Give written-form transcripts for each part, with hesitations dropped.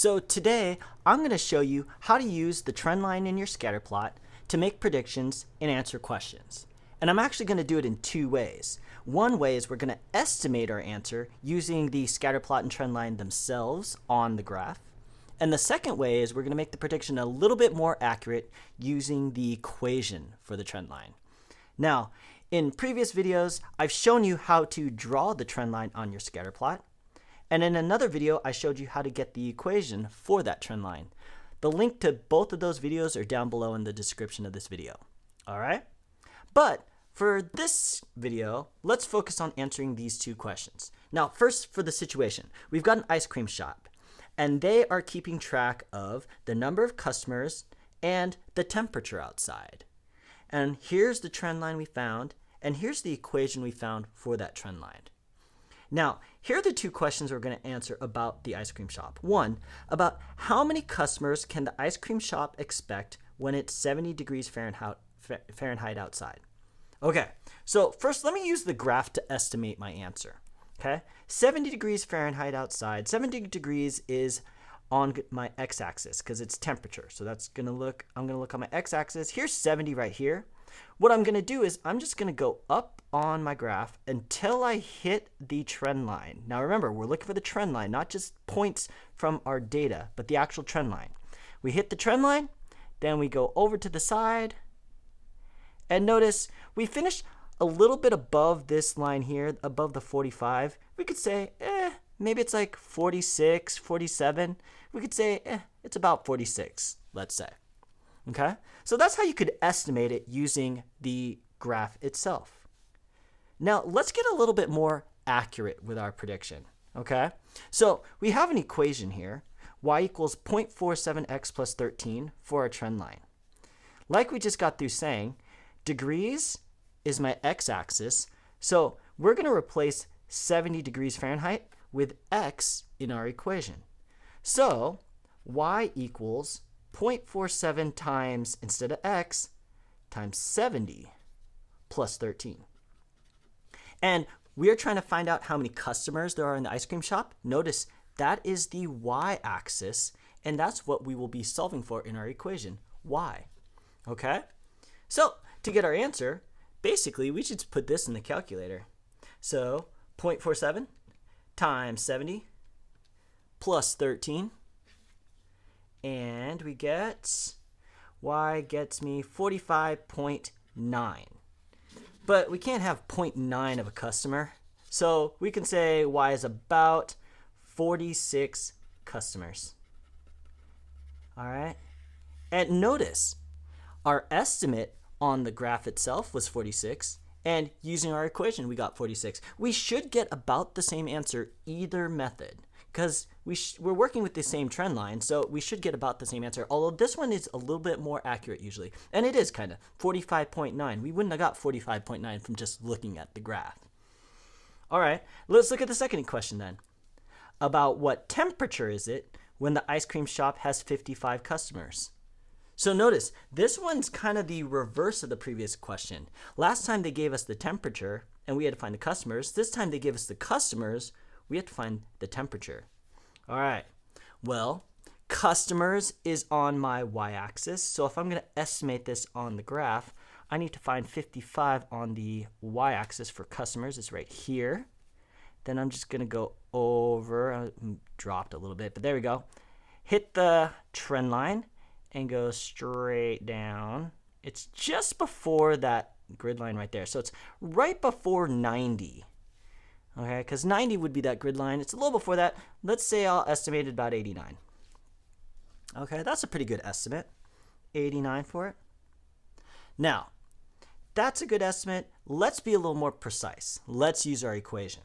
So today I'm going to show you how to use the trend line in your scatter plot to make predictions and answer questions. And I'm actually going to do it in two ways. One way is we're going to estimate our answer using the scatter plot and trend line themselves on the graph. And the second way is we're going to make the prediction a little bit more accurate using the equation for the trend line. Now, in previous videos, I've shown you how to draw the trend line on your scatter plot. And in another video, I showed you how to get the equation for that trend line. The link to both of those videos are down below in the description of this video. All right? But for this video, let's focus on answering these two questions. Now, first for the situation. We've got an ice cream shop, and they are keeping track of the number of customers and the temperature outside. And here's the trend line we found, and here's the equation we found for that trend line. Now, here are the two questions we're going to answer about the ice cream shop. One, about how many customers can the ice cream shop expect when it's 70 degrees Fahrenheit outside? Okay, so first let me use the graph to estimate my answer. Okay, 70 degrees Fahrenheit outside. 70 degrees is on my x-axis because it's temperature. So that's going to look, I'm going to look on my x-axis. Here's 70 right here. What I'm going to do is I'm just going to go up on my graph until I hit the trend line. Now remember, we're looking for the trend line, not just points from our data, but the actual trend line. We hit the trend line, then we go over to the side, and notice we finished a little bit above this line here, above the 45. We could say, maybe it's like 46, 47. We could say, it's about 46, let's say. Okay, so that's how you could estimate it using the graph itself. Now, let's get a little bit more accurate with our prediction. Okay, so we have an equation here, y equals 0.47x plus 13 for our trend line. Like we just got through saying, degrees is my x-axis, so we're going to replace 70 degrees Fahrenheit with x in our equation. So y equals 0.47 times, instead of x, times 70 plus 13. And we are trying to find out how many customers there are in the ice cream shop. Notice that is the y-axis, and that's what we will be solving for in our equation, y. Okay? So to get our answer, basically we should put this in the calculator. So 0.47 times 70 plus 13. And we get, y gets me 45.9. But we can't have 0.9 of a customer. So we can say y is about 46 customers. All right. And notice our estimate on the graph itself was 46. And using our equation, we got 46. We should get about the same answer either method, because we're working with the same trend line, so we should get about the same answer. Although this one is a little bit more accurate usually. And it is kind of 45.9. We wouldn't have got 45.9 from just looking at the graph. All right, let's look at the second question then. About what temperature is it when the ice cream shop has 55 customers? So notice, this one's kind of the reverse of the previous question. Last time they gave us the temperature, and we had to find the customers. This time they gave us the customers, we have to find the temperature. All right, well, customers is on my y-axis. So if I'm going to estimate this on the graph, I need to find 55 on the y-axis for customers. It's right here. Then I'm just going to go over, dropped a little bit, but there we go. Hit the trend line and go straight down. It's just before that grid line right there. So it's right before 90. Okay, because 90 would be that grid line. It's a little before that. Let's say I'll estimate it about 89. Okay, that's a pretty good estimate. 89 for it. Now, that's a good estimate. Let's be a little more precise. Let's use our equation.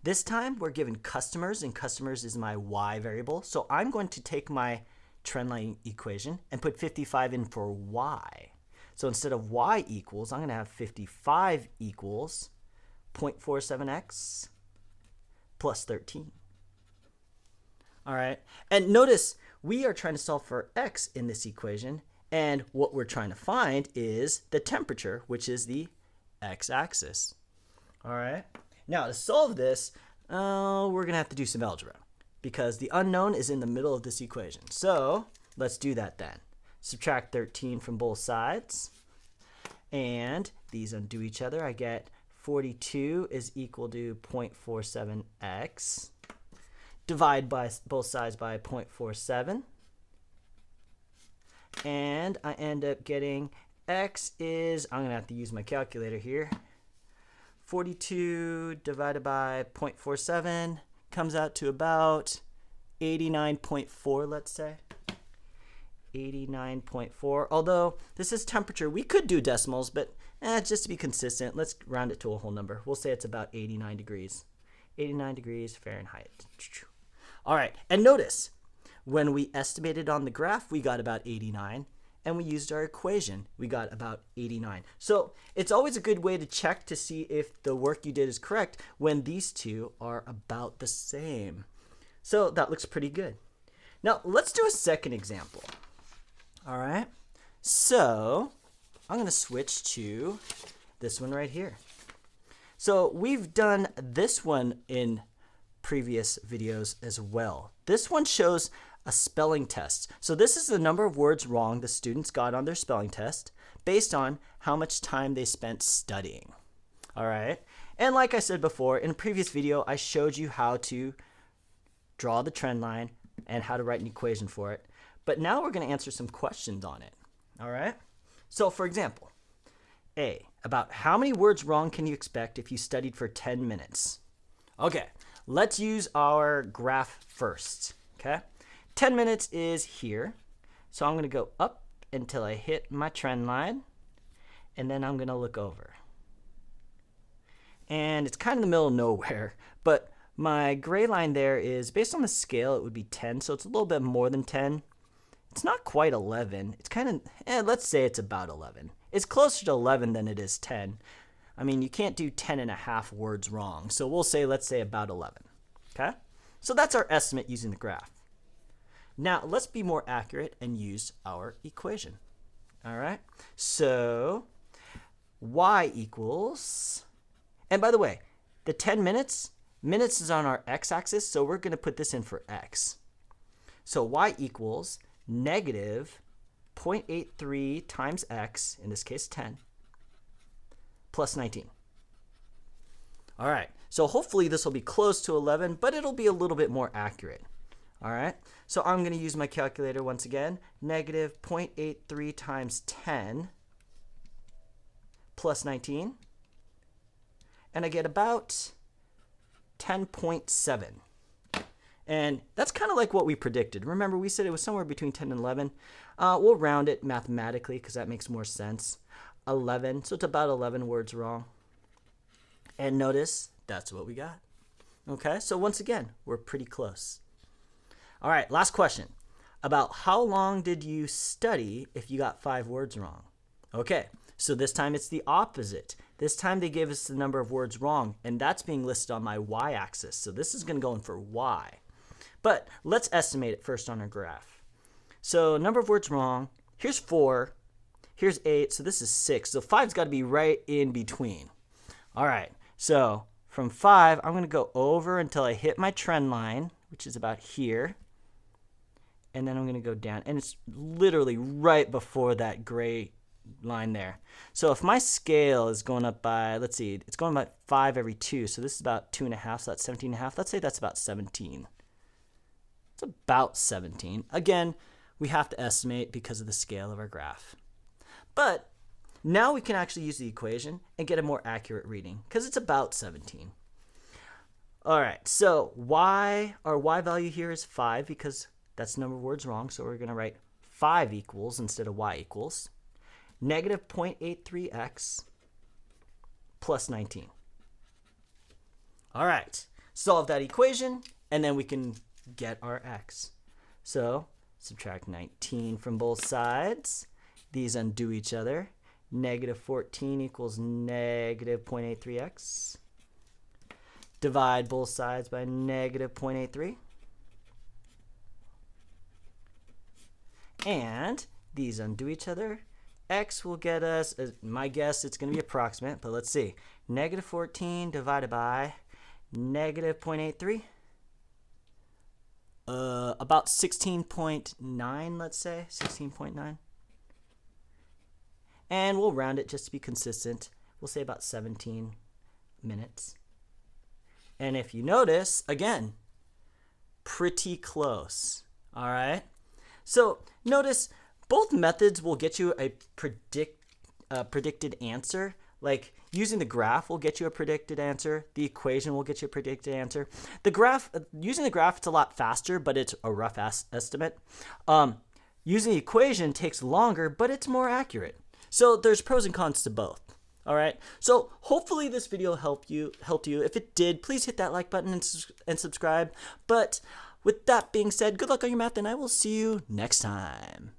This time we're given customers, and customers is my y variable. So I'm going to take my trend line equation and put 55 in for y. So instead of y equals, I'm going to have 55 equals 0.47x plus 13. All right, and notice we are trying to solve for x in this equation, and what we're trying to find is the temperature, which is the x-axis. All right, now to solve this, we're going to have to do some algebra. because the unknown is in the middle of this equation. So let's do that then. Subtract 13 from both sides, and these undo each other. I get 42 is equal to 0.47x. Divide by both sides by 0.47, and I end up getting x is, I'm going to have to use my calculator here, 42 divided by 0.47 comes out to about 89.4, let's say. 89.4. Although this is temperature, we could do decimals, but just to be consistent, let's round it to a whole number. We'll say it's about 89 degrees. 89 degrees Fahrenheit. All right, and notice, when we estimated on the graph, we got about 89, and we used our equation, we got about 89. So it's always a good way to check to see if the work you did is correct when these two are about the same. So that looks pretty good. Now let's do a second example. All right, so I'm going to switch to this one right here. So we've done this one in previous videos as well. This one shows a spelling test. So this is the number of words wrong the students got on their spelling test based on how much time they spent studying. All right, and like I said before, in a previous video, I showed you how to draw the trend line and how to write an equation for it. But now we're going to answer some questions on it. All right? So for example, A, about how many words wrong can you expect if you studied for 10 minutes? Okay, let's use our graph first. Okay? 10 minutes is here. So I'm going to go up until I hit my trend line, and then I'm going to look over. And it's kind of in the middle of nowhere, but my gray line there is, based on the scale, it would be 10, so it's a little bit more than 10. It's not quite 11. It's kind of, let's say it's about 11. It's closer to 11 than it is 10. I mean, you can't do 10 and a half words wrong, so we'll say, let's say about 11. Okay? So that's our estimate using the graph. Now, let's be more accurate and use our equation. All right? So y equals, and by the way, the 10 minutes is on our x-axis, so we're going to put this in for x. So y equals negative 0.83 times x, in this case 10, plus 19. All right, so hopefully this will be close to 11, but it'll be a little bit more accurate. All right, so I'm going to use my calculator once again. Negative 0.83 times 10 plus 19, and I get about 10.7. And that's kind of like what we predicted. Remember, we said it was somewhere between 10 and 11. We'll round it mathematically because that makes more sense. 11, so it's about 11 words wrong. And notice, that's what we got. Okay, so once again, we're pretty close. All right, last question. About how long did you study if you got 5 words wrong? Okay, so this time it's the opposite. This time they gave us the number of words wrong, and that's being listed on my y-axis. So this is going to go in for y. But let's estimate it first on our graph. So number of words wrong, here's 4, here's 8, so this is 6. So 5's got to be right in between. All right, so from 5, I'm going to go over until I hit my trend line, which is about here. And then I'm going to go down, and it's literally right before that gray line there. So if my scale is going up by, let's see, it's going by 5 every 2, so this is about 2.5, so that's 17.5. Let's say that's about 17. It's about 17. Again, we have to estimate because of the scale of our graph. But now we can actually use the equation and get a more accurate reading because it's about 17. All right, so our y value here is 5 because that's the number of words wrong, so we're going to write 5 equals instead of y equals negative 0.83x plus 19. All right, solve that equation, and then we can get our x. So subtract 19 from both sides. These undo each other. Negative 14 equals negative 0.83x. Divide both sides by negative 0.83. And these undo each other. X will get us, my guess it's going to be approximate, but let's see. Negative 14 divided by negative 0.83. about 16.9, let's say, 16.9. And we'll round it just to be consistent. We'll say about 17 minutes. And if you notice, again, pretty close. All right? So notice both methods will get you a predicted answer. Like using the graph will get you a predicted answer. The equation will get you a predicted answer. The graph, using the graph, it's a lot faster, but it's a rough estimate. Using the equation takes longer, but it's more accurate. So there's pros and cons to both. All right. So hopefully this video helped you. If it did, please hit that like button and subscribe. But with that being said, good luck on your math, and I will see you next time.